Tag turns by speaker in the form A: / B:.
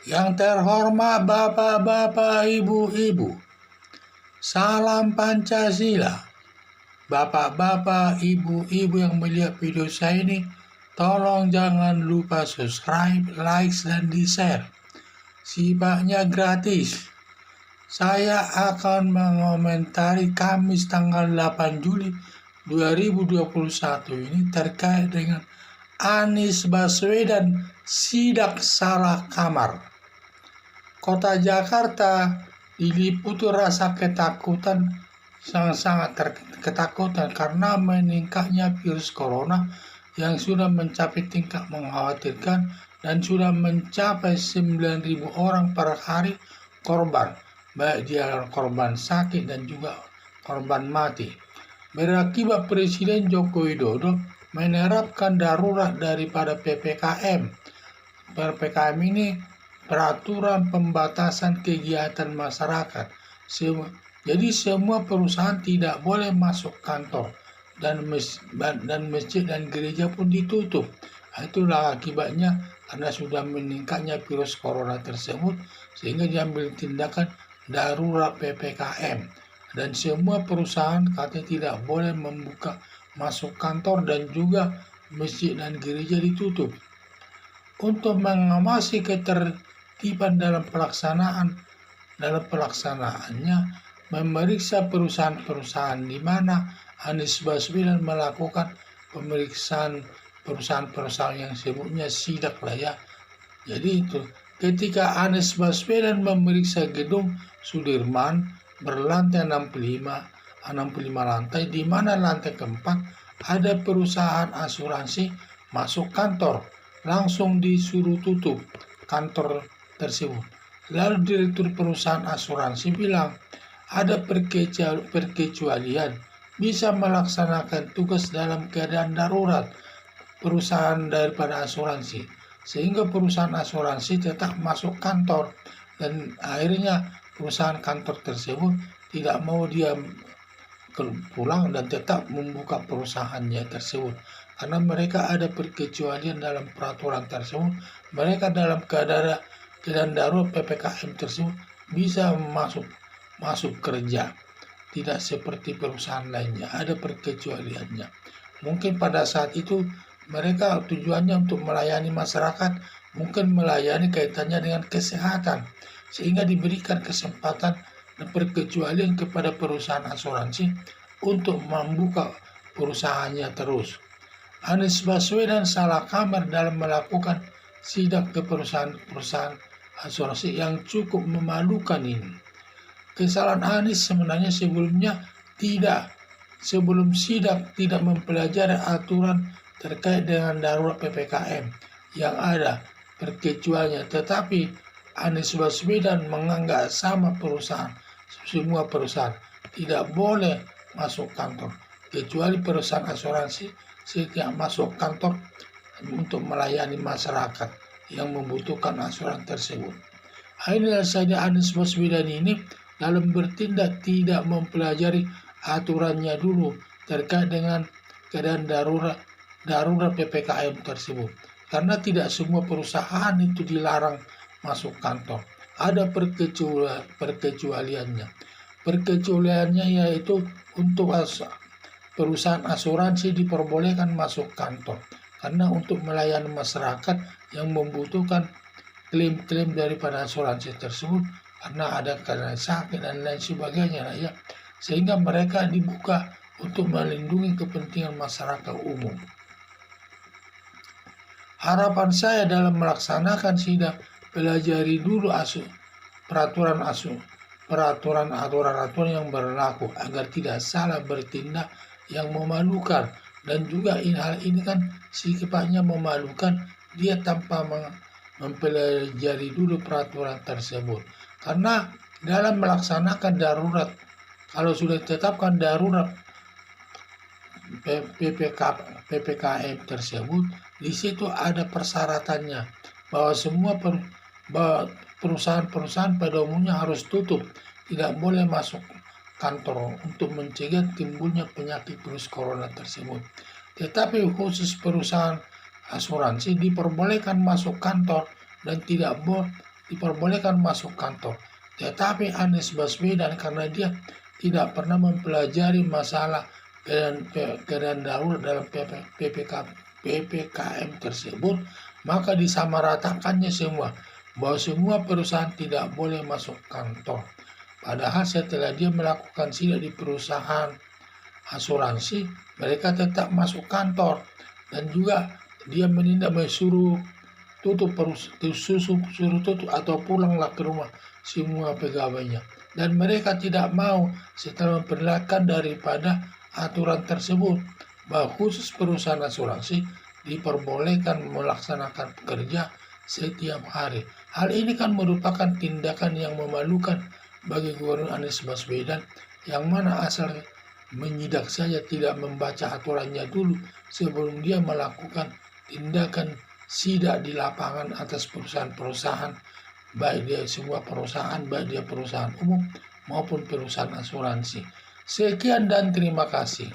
A: Yang terhormat Bapak-bapak, Ibu-ibu, salam Pancasila. Bapak-bapak, Ibu-ibu yang melihat video saya ini, tolong jangan lupa subscribe, like, dan di-share. Sifatnya gratis. Saya akan mengomentari Kamis tanggal 8 Juli 2021 ini terkait dengan Anies Baswedan sidak salah kamar. Kota Jakarta diliputi rasa ketakutan, sangat-sangat ketakutan karena meningkatnya virus corona yang sudah mencapai tingkat mengkhawatirkan dan sudah mencapai 9.000 orang per hari korban, baik dia korban sakit dan juga korban mati. Berakibat Presiden Joko Widodo menerapkan darurat daripada PPKM. PPKM ini peraturan pembatasan kegiatan masyarakat. Jadi semua perusahaan tidak boleh masuk kantor dan masjid dan gereja pun ditutup. Itulah akibatnya karena sudah meningkatnya virus corona tersebut sehingga diambil tindakan darurat PPKM dan semua perusahaan katanya tidak boleh membuka masuk kantor dan juga masjid dan gereja ditutup. Untuk mengawasi ketertiban dalam pelaksanaannya, memeriksa perusahaan-perusahaan di mana Anies Baswedan melakukan pemeriksaan perusahaan-perusahaan yang sebutnya sidak lah ya. Jadi itu ketika Anies Baswedan memeriksa gedung Sudirman berlantai 65 lantai, di mana lantai keempat ada perusahaan asuransi masuk kantor, langsung disuruh tutup kantor tersebut. Lalu direktur perusahaan asuransi bilang ada perkecualian, bisa melaksanakan tugas dalam keadaan darurat perusahaan daripada asuransi, sehingga perusahaan asuransi tetap masuk kantor dan akhirnya perusahaan kantor tersebut tidak mau dia pulang dan tetap membuka perusahaannya tersebut karena mereka ada perkecualian dalam peraturan tersebut. Mereka dalam keadaan darurat PPKM tersebut bisa masuk kerja, tidak seperti perusahaan lainnya, ada perkecualiannya. Mungkin pada saat itu mereka tujuannya untuk melayani masyarakat, mungkin melayani kaitannya dengan kesehatan, sehingga diberikan kesempatan dan perkecualian kepada perusahaan asuransi untuk membuka perusahaannya terus. Anies Baswedan salah kamar dalam melakukan sidak ke perusahaan asuransi yang cukup memalukan ini. Kesalahan Anies sebenarnya sebelum sidak tidak mempelajari aturan terkait dengan darurat PPKM yang ada perkecualiannya, tetapi Anies Baswedan menganggap semua perusahaan tidak boleh masuk kantor kecuali perusahaan asuransi setiap masuk kantor untuk melayani masyarakat yang membutuhkan asuransi tersebut. Akhirnya saja Anies Baswedan ini dalam bertindak tidak mempelajari aturannya dulu terkait dengan keadaan darurat PPKM tersebut. Karena tidak semua perusahaan itu dilarang masuk kantor. Ada perkecualiannya. Perkecualiannya yaitu untuk perusahaan asuransi diperbolehkan masuk kantor. Karena untuk melayani masyarakat yang membutuhkan klaim-klaim daripada asuransi tersebut karena ada karena sakit dan lain sebagainya ya. Sehingga mereka dibuka untuk melindungi kepentingan masyarakat umum. Harapan saya dalam melaksanakan sidak, pelajari dulu peraturan yang berlaku agar tidak salah bertindak yang memalukan. Dan juga hal ini kan sifatnya memalukan, dia tanpa mempelajari dulu peraturan tersebut. Karena dalam melaksanakan darurat, kalau sudah ditetapkan darurat PPKM tersebut, di situ ada persyaratannya bahwa semua perusahaan-perusahaan pada umumnya harus tutup, tidak boleh masuk kantor untuk mencegah timbulnya penyakit virus corona tersebut. Tetapi khusus perusahaan asuransi diperbolehkan masuk kantor dan tidak diperbolehkan masuk kantor. Tetapi Anies Baswedan karena dia tidak pernah mempelajari masalah keadaan darurat dalam PPKM tersebut, maka disamaratakannya semua bahwa semua perusahaan tidak boleh masuk kantor. Padahal setelah dia melakukan sidak di perusahaan asuransi, mereka tetap masuk kantor, dan juga dia menindak suruh tutup atau pulanglah ke rumah semua pegawainya, dan mereka tidak mau setelah memperlakukan daripada aturan tersebut bahwa khusus perusahaan asuransi diperbolehkan melaksanakan pekerja setiap hari. Hal ini kan merupakan tindakan yang memalukan bagi Gubernur Anies Baswedan, yang mana asal menyidak saja tidak membaca aturannya dulu sebelum dia melakukan tindakan sidak di lapangan atas perusahaan-perusahaan, baik dia semua perusahaan, baik dia perusahaan umum maupun perusahaan asuransi. Sekian dan terima kasih.